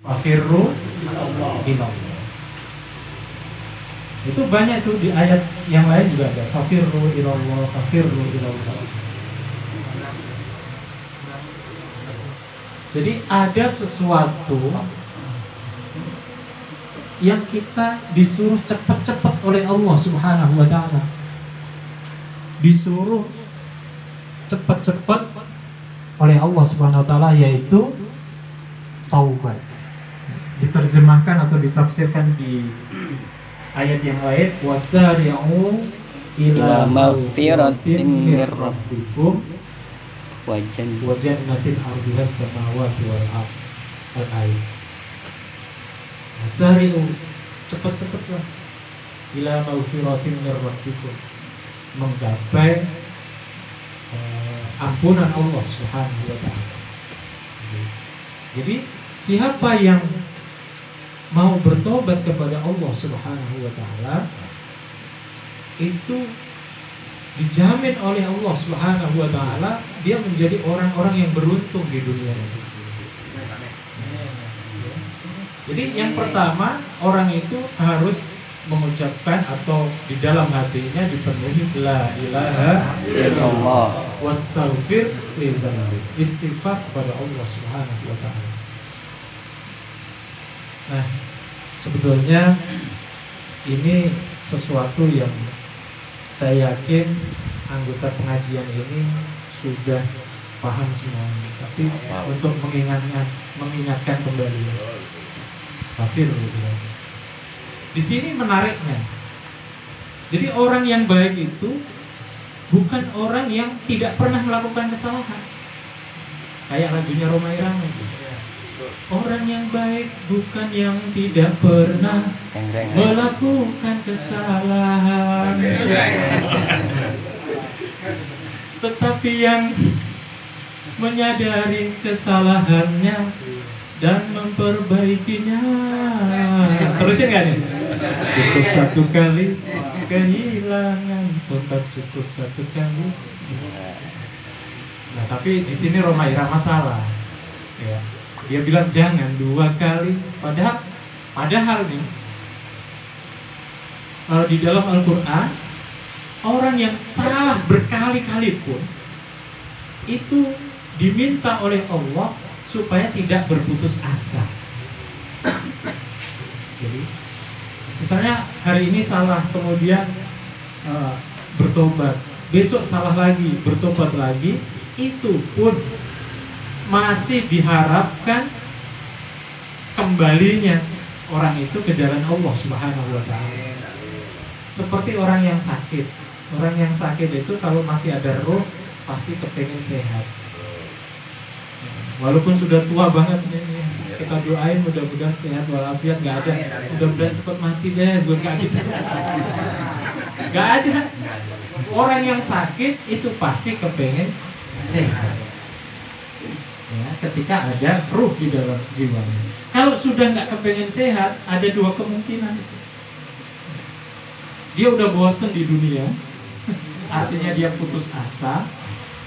Fafirru ilallah. Itu banyak tuh di ayat yang lain juga ada. Fafirru ilallah, fafirru ilallah. Jadi ada sesuatu yang kita disuruh cepat-cepat oleh Allah Subhanahu wa ta'ala. Disuruh cepat-cepat oleh Allah Subhanahu wa ta'ala, yaitu taubat. Diterjemahkan atau ditafsirkan di ayat yang lain, wasari'u ila maghfiratin min rabbikum wa jannatin 'arduhas samawati wal ardh. Al-ayat. Wasari'u, cepat-cepatlah ila maghfiratin min rabbikum, menggapai ampunan Allah Subhanahu wa ta'ala. Jadi siapa yang mau bertobat kepada Allah Subhanahu wa ta'ala, itu dijamin oleh Allah Subhanahu wa ta'ala dia menjadi orang-orang yang beruntung di dunia ini. Jadi yang pertama, orang itu harus mengucapkan atau di dalam hatinya dipenuhi la ilaha illallah wastaghfir li dzambi, istighfar kepada Allah Subhanahu wa ta'ala. Nah, sebetulnya ini sesuatu yang saya yakin anggota pengajian ini sudah paham semuanya, tapi untuk mengingatkan kembali. Kafir di sini menariknya. Jadi orang yang baik itu bukan orang yang tidak pernah melakukan kesalahan. Kayak lagunya Rhoma Irama itu. Orang yang baik bukan yang tidak pernah melakukan kesalahan, tetapi yang menyadari kesalahannya dan memperbaikinya. Terusin nggak nih? Cukup satu kali kehilangan, tetap cukup satu kali. Nah, tapi di sini Rhoma Irama salah. Ya. Dia bilang jangan dua kali. Padahal nih, di dalam Al-Quran, orang yang salah berkali-kali pun itu diminta oleh Allah supaya tidak berputus asa. Jadi, misalnya hari ini salah, kemudian bertobat, besok salah lagi, bertobat lagi, itu pun masih diharapkan kembalinya orang itu ke jalan Allah Subhanahu wa ta'ala. Seperti orang yang sakit. Orang yang sakit itu kalau masih ada roh pasti kepengen sehat. Walaupun sudah tua banget ini, kita doain mudah-mudahan sehat walafiat, nggak ada. Mudah-mudahan cepat mati deh, buat nggak gitu. Nggak ada. Orang yang sakit itu pasti kepengen sehat. Ya, ketika ada ruh di dalam jiwanya. Kalau sudah nggak kepengen sehat, ada dua kemungkinan. Dia udah bosen di dunia, artinya dia putus asa,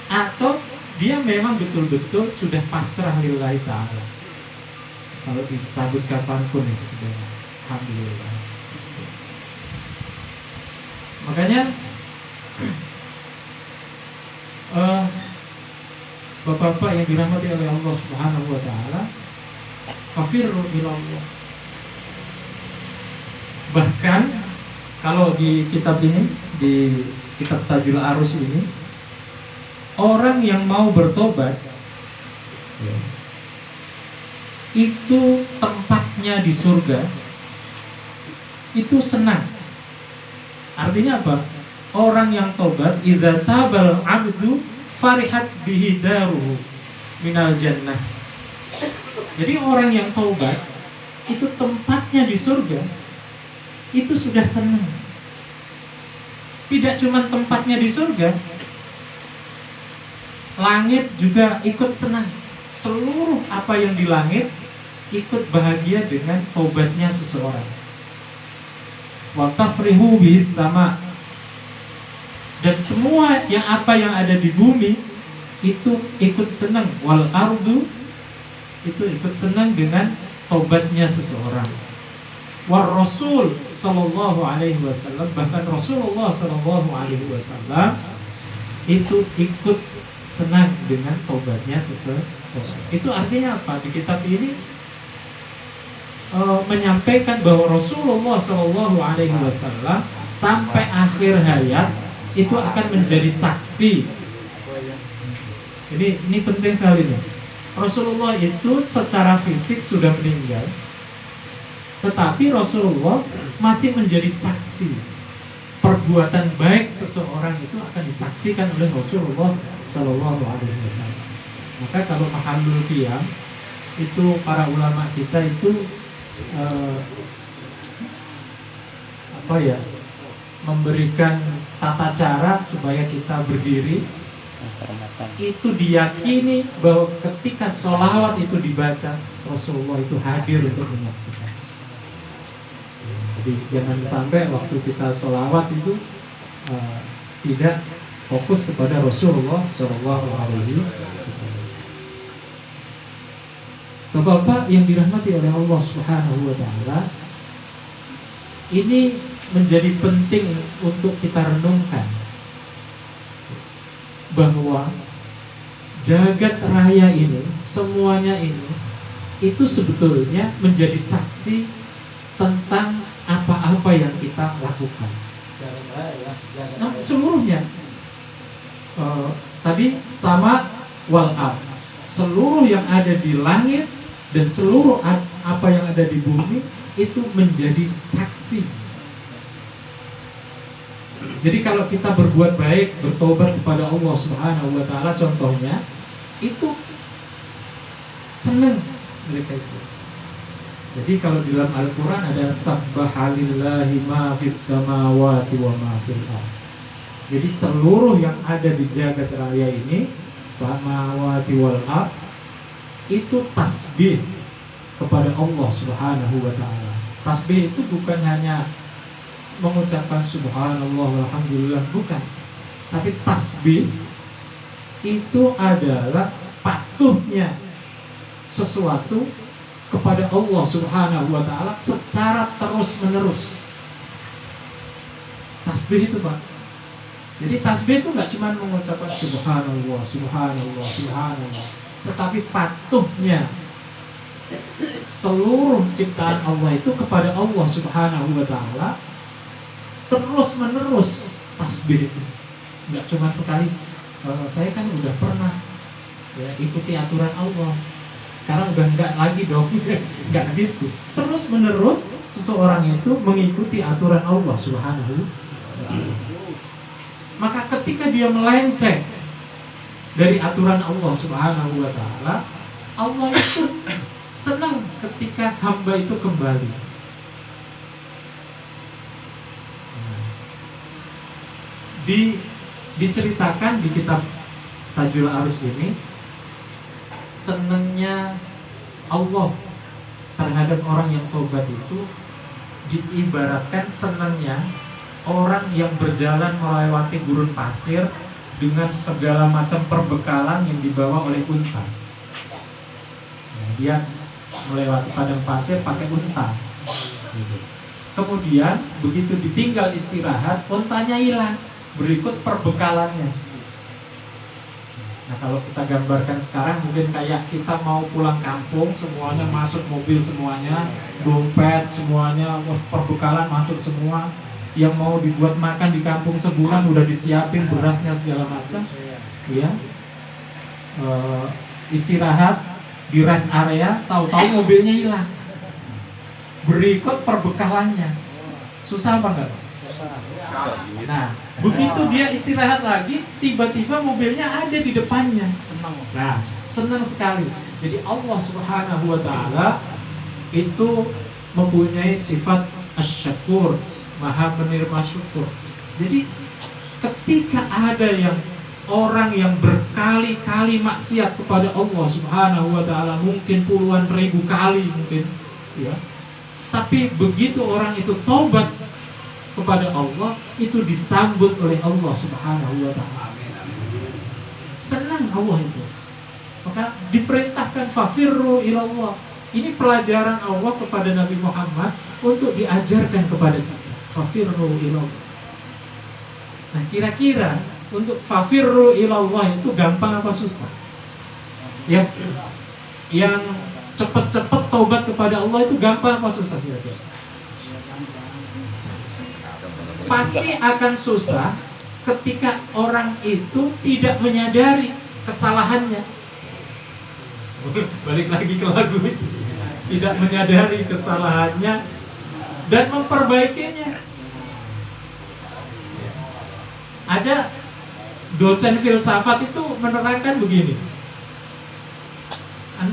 atau dia memang betul-betul sudah pasrah lillahi ta'ala. Kalau dicabut kapanpun ya sudah, alhamdulillah. Makanya Bapak-bapak yang dirahmati oleh Allah Subhanahu wa ta'ala, kafirru ilallah. Bahkan kalau di kitab ini, di kitab Tajul Arus ini, orang yang mau bertobat ya, itu tempatnya di surga, itu senang. Artinya apa? Orang yang tobat, idza tabal abdu farihat bihi daruhu minal jannah. Jadi orang yang taubat itu tempatnya di surga itu sudah senang. Tidak cuma tempatnya di surga, langit juga ikut senang. Seluruh apa yang di langit ikut bahagia dengan taubatnya seseorang. Wa tafrihu bis sama. Dan semua yang ada di bumi itu ikut senang. Wal ardu itu ikut senang dengan tobatnya seseorang. War Rasul sallallahu alaihi wasallam, bahkan Rasulullah sallallahu alaihi wasallam itu ikut senang dengan tobatnya seseorang. Itu artinya apa? Di kitab ini menyampaikan bahwa Rasulullah sallallahu alaihi wasallam sampai akhir hayat itu akan menjadi saksi. Ini penting sekali nih. Rasulullah itu secara fisik sudah meninggal, tetapi Rasulullah masih menjadi saksi. Perbuatan baik seseorang itu akan disaksikan oleh Rasulullah Shallallahu Alaihi Wasallam. Maka kalau mahallul qiyam itu para ulama kita itu memberikan tata cara supaya kita berdiri. Itu diyakini bahwa ketika sholawat itu dibaca, Rasulullah itu hadir untuk menyaksikan. Jadi jangan sampai waktu kita sholawat itu tidak fokus kepada Rasulullah Shallallahu Alaihi Wasallam. Bapak-bapak yang dirahmati oleh Allah Subhanahu Wa Taala, ini menjadi penting untuk kita renungkan bahwa jagat raya ini, semuanya ini, itu sebetulnya menjadi saksi tentang apa-apa yang kita lakukan. Seluruhnya. Tadi sama wal ard, seluruh yang ada di langit dan seluruh apa yang ada di bumi itu menjadi saksi. Jadi kalau kita berbuat baik, bertobat kepada Allah Subhanahu Wa Taala, contohnya itu senang mereka itu. Jadi kalau di dalam Al-Quran ada Sabbahalillahi ma fis samawati wa ma fil ardh. Jadi seluruh yang ada di jagat raya ini, samawati wal ardh, itu tasbih kepada Allah Subhanahu Wa Taala. Tasbih itu bukan hanya mengucapkan subhanallah alhamdulillah, bukan. Tapi tasbih itu adalah patuhnya sesuatu kepada Allah Subhanahu Wa Taala secara terus menerus. Tasbih itu, Pak. Jadi tasbih itu nggak cuma mengucapkan subhanallah, subhanallah, subhanallah, tetapi patuhnya seluruh ciptaan Allah itu kepada Allah Subhanahu Wa Taala terus menerus. Tasbih itu nggak cuma sekali. Saya kan udah pernah ikuti aturan Allah, sekarang udah nggak lagi dong. Nggak gitu. Terus menerus seseorang itu mengikuti aturan Allah Subhanahu wa Ta'ala. Maka ketika dia melenceng dari aturan Allah Subhanahu wa Ta'ala, Allah itu senang ketika hamba itu kembali. Diceritakan di kitab Tajul Arus ini, senangnya Allah terhadap orang yang tobat itu diibaratkan senangnya orang yang berjalan melewati gurun pasir dengan segala macam perbekalan yang dibawa oleh unta. Dia melewati padang pasir pakai unta. Kemudian begitu ditinggal istirahat, untanya hilang, berikut perbekalannya. Nah, kalau kita gambarkan sekarang, mungkin kayak kita mau pulang kampung, semuanya masuk mobil, semuanya dompet, semuanya perbekalan masuk semua. Yang mau dibuat makan di kampung sebulan udah disiapin berasnya segala macam, ya. Istirahat di rest area, tahu-tahu mobilnya hilang. Berikut perbekalannya. Susah apa enggak? Nah, begitu dia istirahat lagi, tiba-tiba mobilnya ada di depannya. Nah, senang sekali. Jadi Allah Subhanahu wa Ta'ala itu mempunyai sifat asy-syakur, maha penerima syukur. Jadi ketika ada orang yang berkali-kali maksiat kepada Allah Subhanahu wa Ta'ala, mungkin puluhan ribu kali mungkin, ya. Tapi begitu orang itu taubat kepada Allah, itu disambut oleh Allah Subhanahu wa Ta'ala. Senang Allah itu. Maka diperintahkan fafirru ilallah, Ini pelajaran Allah kepada Nabi Muhammad untuk diajarkan kepada kita. Fafirru ilallah. Nah, kira-kira untuk fafirru ilallah itu gampang apa susah? Yang cepat-cepat taubat kepada Allah itu gampang apa susah kira-kira? Pasti akan susah ketika orang itu tidak menyadari kesalahannya. Balik lagi ke lagu itu. Tidak menyadari kesalahannya dan memperbaikinya. Ada dosen filsafat itu menerangkan begini.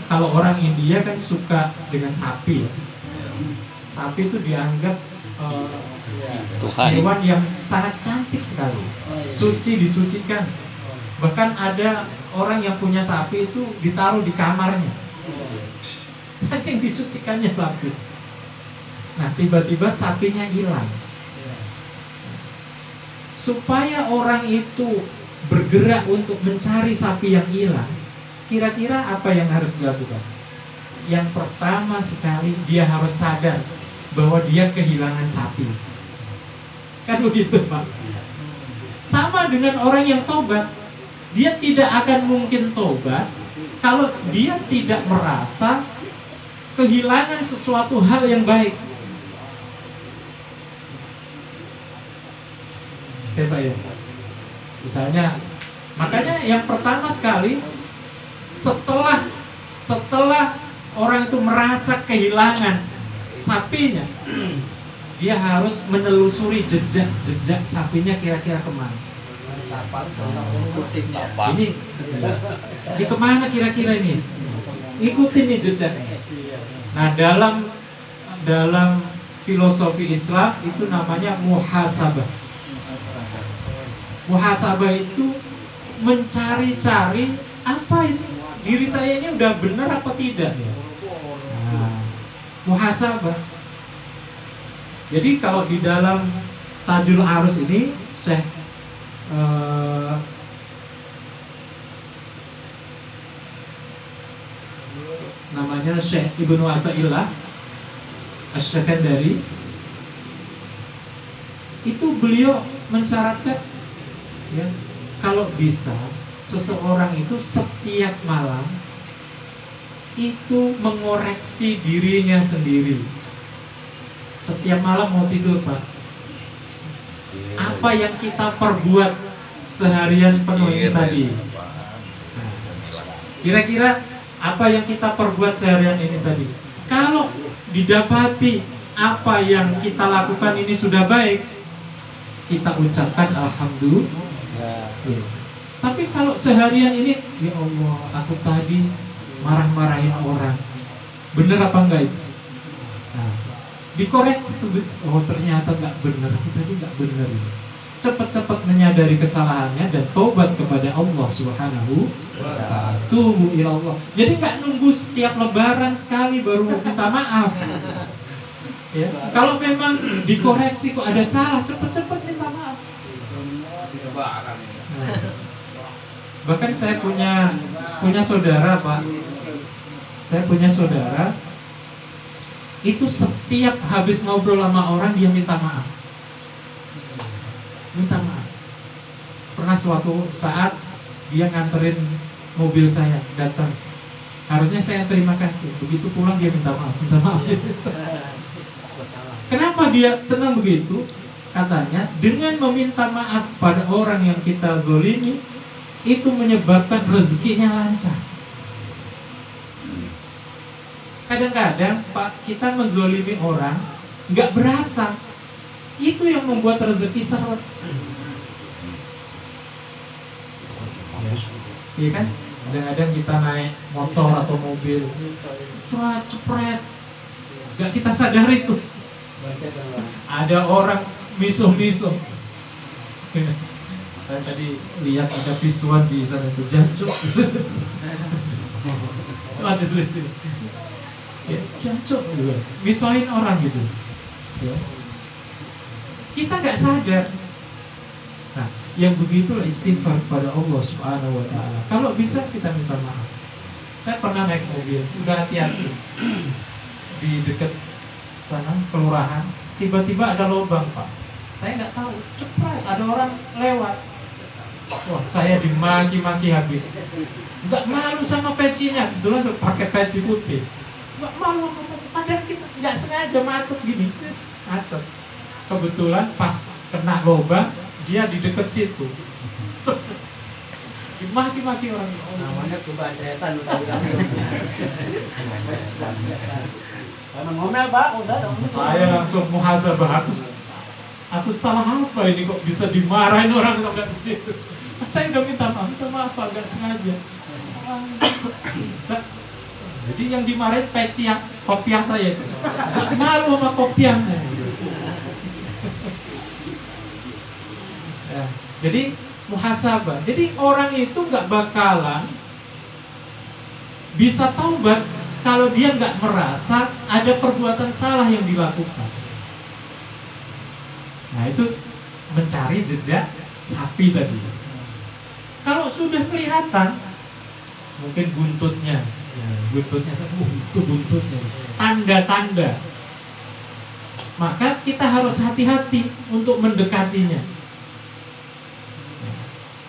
Kalau orang India kan suka dengan sapi ya. Sapi itu dianggap hewan yang sangat cantik sekali, suci, disucikan. Bahkan ada orang yang punya sapi itu ditaruh di kamarnya, saking disucikannya sapi. Nah, tiba-tiba sapinya hilang. Supaya orang itu bergerak untuk mencari sapi yang hilang, kira-kira apa yang harus dilakukan? Yang pertama sekali, dia harus sadar bahwa dia kehilangan sapi. Kan begitu, Pak? Sama dengan orang yang tobat. Dia tidak akan mungkin tobat kalau dia tidak merasa kehilangan sesuatu hal yang baik. Ya, Pak ya? Misalnya, makanya yang pertama sekali, setelah orang itu merasa kehilangan sapinya, dia harus menelusuri jejak sapinya kira-kira kemana. Ini kemana kira-kira ini? Ikutin nih jejaknya. Nah, dalam filosofi Islam itu namanya muhasabah. Muhasabah itu mencari-cari apa ini, diri saya ini udah benar apa tidak ya. Nah, muhasabah. Jadi kalau di dalam Tajul Arus ini Syekh namanya Syekh Ibnu Athaillah Asy-Syakandari, itu beliau mensyaratkan ya, kalau bisa seseorang itu setiap malam itu mengoreksi dirinya sendiri. Setiap malam mau tidur, Pak, apa yang kita perbuat seharian penuh ini tadi? Kira-kira apa yang kita perbuat seharian ini tadi? Kalau didapati apa yang kita lakukan ini sudah baik, kita ucapkan alhamdulillah. Tapi kalau seharian ini, ya Allah, aku tadi marah-marahin orang, bener apa enggak itu? Nah, dikoreksi tuh, oh ternyata nggak bener, aku tadi nggak bener. Cepat-cepat menyadari kesalahannya dan tobat kepada Allah Subhanahu wa ta'ala. Tubu ilallah. Jadi nggak nunggu setiap lebaran sekali baru minta maaf. Ya, kalau memang dikoreksi kok ada salah, cepat-cepat minta maaf. Nah, bahkan saya punya saudara, Pak. Saya punya saudara itu setiap habis ngobrol sama orang dia minta maaf. Minta maaf. Pernah suatu saat dia nganterin mobil saya datang. Harusnya saya terima kasih. Begitu pulang dia minta maaf. Kenapa dia senang begitu? Katanya dengan meminta maaf pada orang yang kita zalimi itu menyebabkan rezekinya lancar. Kadang-kadang Pak, kita menzalimi orang nggak berasa, itu yang membuat rezeki seret. Iya kan? Kadang-kadang kita naik motor atau mobil, cepret, nggak kita sadari tuh ada orang misuh-misuh. Saya tadi lihat ada visual di sana itu jancuk. Ada tulis ini. Ya, jancuk juga. Misuhin orang gitu. Ya. Kita nggak sadar. Nah, yang begitulah istighfar kepada Allah Subhanahu wa ta'ala. Kalau bisa kita minta maaf. Saya pernah naik mobil, udah hati-hati di dekat sana kelurahan, tiba-tiba ada lubang Pak. Saya nggak tahu, cepat ada orang lewat. Wah, saya dimaki-maki habis. Nggak malu sama pecinya, kebetulan saya pakai peci putih. Nggak malu sama peci, padahal kita nggak sengaja macet gini, macet. Kebetulan pas kena lubang, dia di dekat situ. Cepet. Dimaki-maki orang. Namanya cobaan setan udah bilang. Ngomel Pak, Saya langsung muhasabah, aku salah apa ini kok bisa dimarahin orang sampai begitu. Saya udah minta maaf Pak, nggak sengaja. Jadi yang dimarahin peci yang kopiah saya itu. Nggak malu sama kopiahnya. Ya, jadi muhasabah. Jadi orang itu nggak bakalan bisa taubat kalau dia nggak merasa ada perbuatan salah yang dilakukan. Nah itu mencari jejak sapi tadi. Kalau sudah kelihatan, mungkin buntutnya, ya, buntutnya itu buntutnya, tanda-tanda. Maka kita harus hati-hati untuk mendekatinya.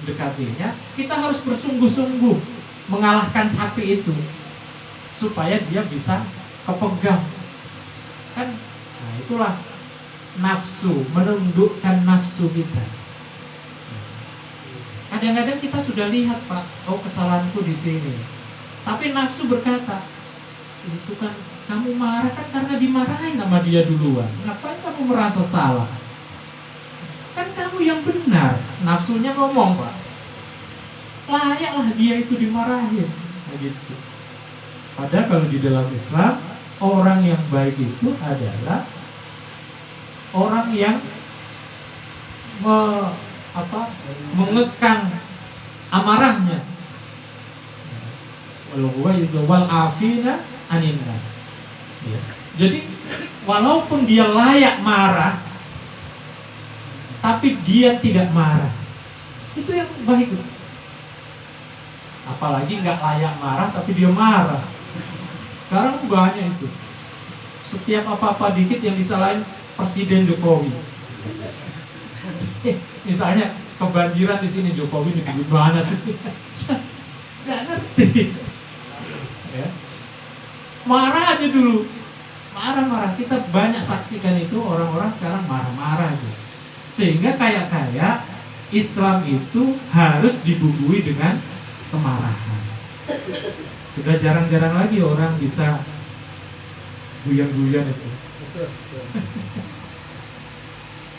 Dekatinya, kita harus bersungguh-sungguh mengalahkan sapi itu supaya dia bisa kepegang. Kan, nah itulah nafsu, menundukkan nafsu kita. Kadang-kadang kita sudah lihat Pak, oh kesalahanku di sini. Tapi nafsu berkata, itu kan kamu marah kan karena dimarahin sama dia duluan. Ngapain kamu merasa salah? Kan kamu yang benar. Nafsunya ngomong Pak, layaklah dia itu dimarahin. Begitu. Padahal kalau di dalam Islam, orang yang baik itu adalah orang yang mengekang amarahnya. Wal afina anin nas. Jadi walaupun dia layak marah, tapi dia tidak marah. Itu yang baik. Apalagi nggak layak marah tapi dia marah. Sekarang banyak itu. Setiap apa-apa dikit yang disalahin Presiden Jokowi. Misalnya kebanjiran di sini, Jokowi di mana sih? Nggak ngerti. Ya. Marah aja dulu. Marah-marah. Kita banyak saksikan itu orang-orang sekarang marah-marah aja. Sehingga kayak Islam itu harus dibumbui dengan kemarahan. Sudah jarang-jarang lagi orang bisa guyon-guyon itu.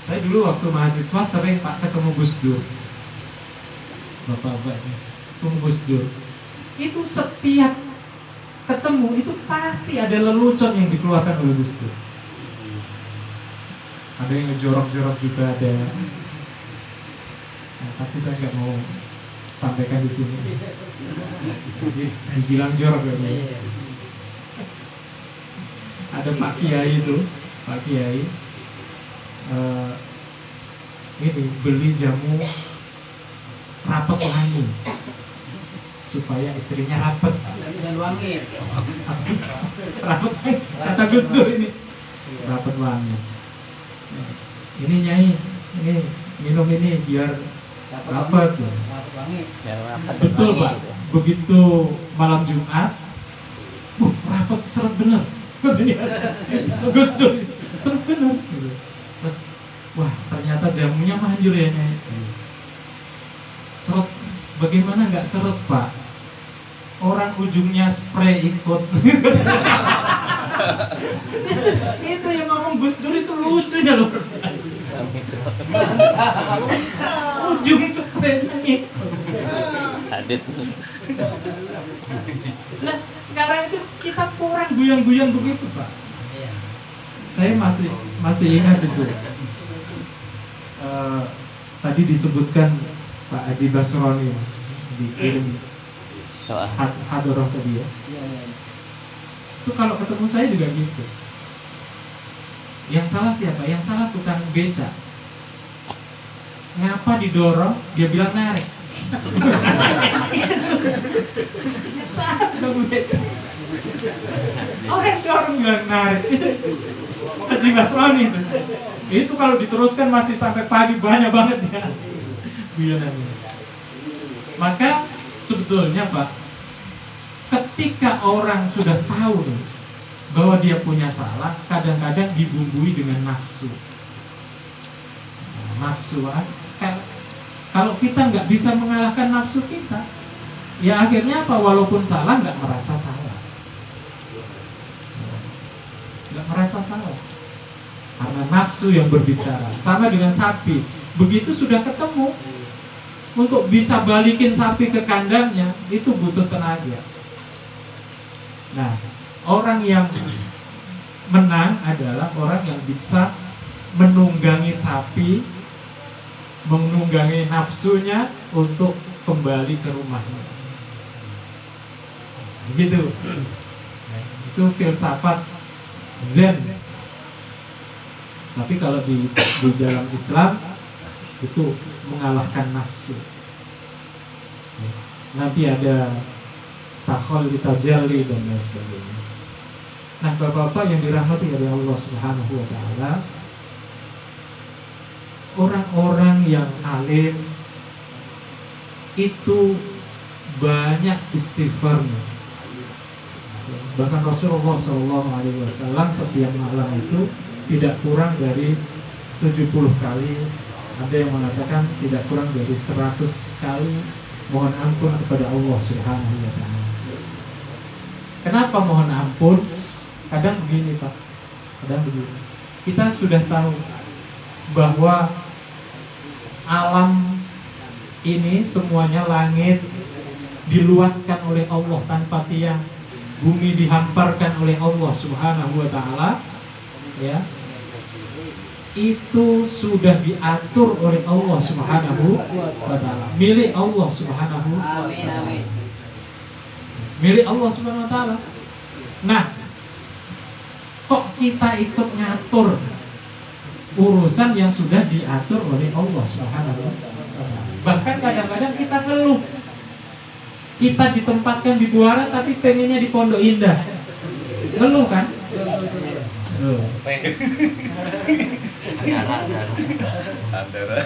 Saya dulu waktu mahasiswa sering Pak ketemu Gus Dur. Bapak-bapak ini ketemu Gus Dur. Itu setiap ketemu itu pasti ada lelucon yang dikeluarkan oleh Gus Dur. Ada yang ngejorok-jorok juga ada. Nah, tapi saya nggak mau sampaikan di sini. Dibilang jorok ya. Ada Pak Kiai itu, Pak Kiai ini beli jamu rapet wangi supaya istrinya rapet. Dan wangi. Rapet wangi. Kata Gus Dur ini rapet wangi. Ini Nyai, ini minum ini biar rapet. Betul Pak. Begitu malam Jumat, rapet seret bener. Gus Dur seret bener. Terus, wah ternyata jamunya manjur ya Nyai. Seret, bagaimana nggak seret Pak? Orang ujungnya spray ikut. Itu yang ngomong Gus Dur itu lucunya loh. Ujung spray ikut. Adit. Nah sekarang itu kita kurang guyon-guyon begitu Pak. Saya masih ingat itu. Tadi disebutkan Pak Haji Basroni dikirim hadoroh ke dia. Itu kalau ketemu saya juga gitu. Yang salah siapa? Yang salah tukang beca. Ngapa didorong? Dia bilang narik. Sangat becek. Orang bilang narik. Haji Basroni itu kalau diteruskan masih sampai pagi, banyak banget ya guyonannya. Maka sebetulnya Pak, ketika orang sudah tahu nih bahwa dia punya salah, kadang-kadang dibumbui dengan nafsu. Nafsu, kalau kita nggak bisa mengalahkan nafsu kita, ya akhirnya apa? Walaupun salah nggak merasa salah, nggak merasa salah, karena nafsu yang berbicara. Sama dengan sapi, begitu sudah ketemu, untuk bisa balikin sapi ke kandangnya itu butuh tenaga. Nah, orang yang menang adalah orang yang bisa menunggangi sapi, menunggangi nafsunya untuk kembali ke rumahnya. Begitu. Nah, itu filsafat Zen. Tapi kalau di dalam Islam itu mengalahkan nafsu. Nanti ada takhallul tajalli dan lain sebagainya. Nah, Bapak-bapak yang dirahmati oleh Allah Subhanahu wa taala, orang-orang yang alim itu banyak istighfarnya. Bahkan Rasulullah SAW setiap malam itu tidak kurang dari 70 kali, ada yang mengatakan tidak kurang dari 100 kali mohon ampun kepada Allah Subhanahu wa taala. Kenapa mohon ampun? Kadang begini Pak, kadang begini. Kita sudah tahu bahwa alam ini semuanya, langit diluaskan oleh Allah tanpa tiang, bumi dihamparkan oleh Allah Subhanahu wa taala, ya. Itu sudah diatur oleh Allah Subhanahu wa taala, milik Allah Subhanahu wa taala. Milik Allah Subhanahu wa taala. Nah, kok kita ikut ngatur urusan yang sudah diatur oleh Allah Subhanahu wa taala? Bahkan kadang-kadang kita ngeluh, kita ditempatkan di Buara tapi pengennya di Pondok Indah. Ngeluh kan?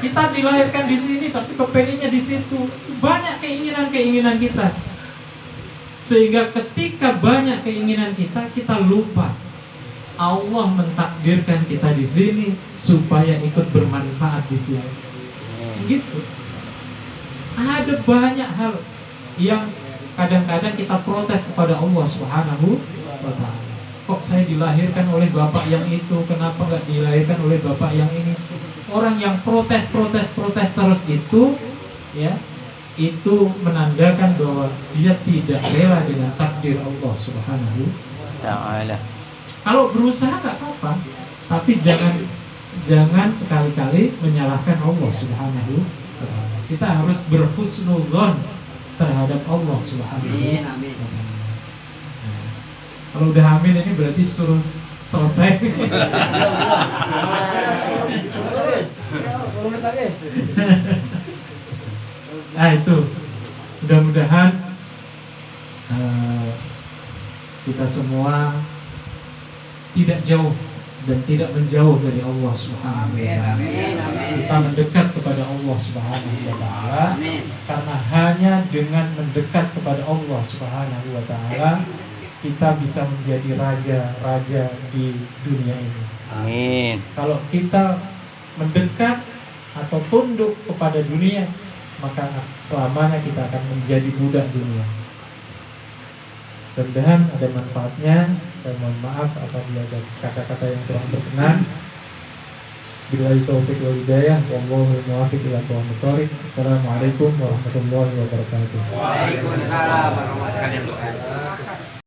Kita dilahirkan di sini tapi kepengennya di situ. Banyak keinginan kita. Sehingga ketika banyak keinginan kita lupa Allah mentakdirkan kita di sini supaya ikut bermanfaat di sini. Gitu. Ada banyak hal yang kadang-kadang kita protes kepada Allah Subhanahu wa taala. Kok saya dilahirkan oleh bapak yang itu, kenapa nggak dilahirkan oleh bapak yang ini? Orang yang protes terus itu, ya, itu menandakan bahwa dia tidak rela dengan takdir Allah Subhanahu wa taala. Kalau berusaha nggak apa-apa, tapi jangan sekali-kali menyalahkan Allah Subhanahu wa taala. Kita harus berhusnudzon terhadap Allah Subhanahu wa taala. Kalau udah hamil ini berarti suruh selesai. Nah itu, mudah-mudahan kita semua tidak jauh dan tidak menjauh dari Allah Subhanahu wa taala. Kita mendekat kepada Allah Subhanahu wa taala, karena hanya dengan mendekat kepada Allah Subhanahu wa taala kita bisa menjadi raja-raja di dunia ini. Amin. Kalau kita mendekat atau tunduk kepada dunia, maka selamanya kita akan menjadi budak dunia. Mudah-mudahan ada manfaatnya. Saya mohon maaf apabila ada kata-kata yang kurang berkenan. Billahi taufiq wal hidayah, wallahu muwaffiq ila aqwamit thoriq. Assalamualaikum warahmatullahi wabarakatuh. Waalaikumsalam warahmatullahi wabarakatuh.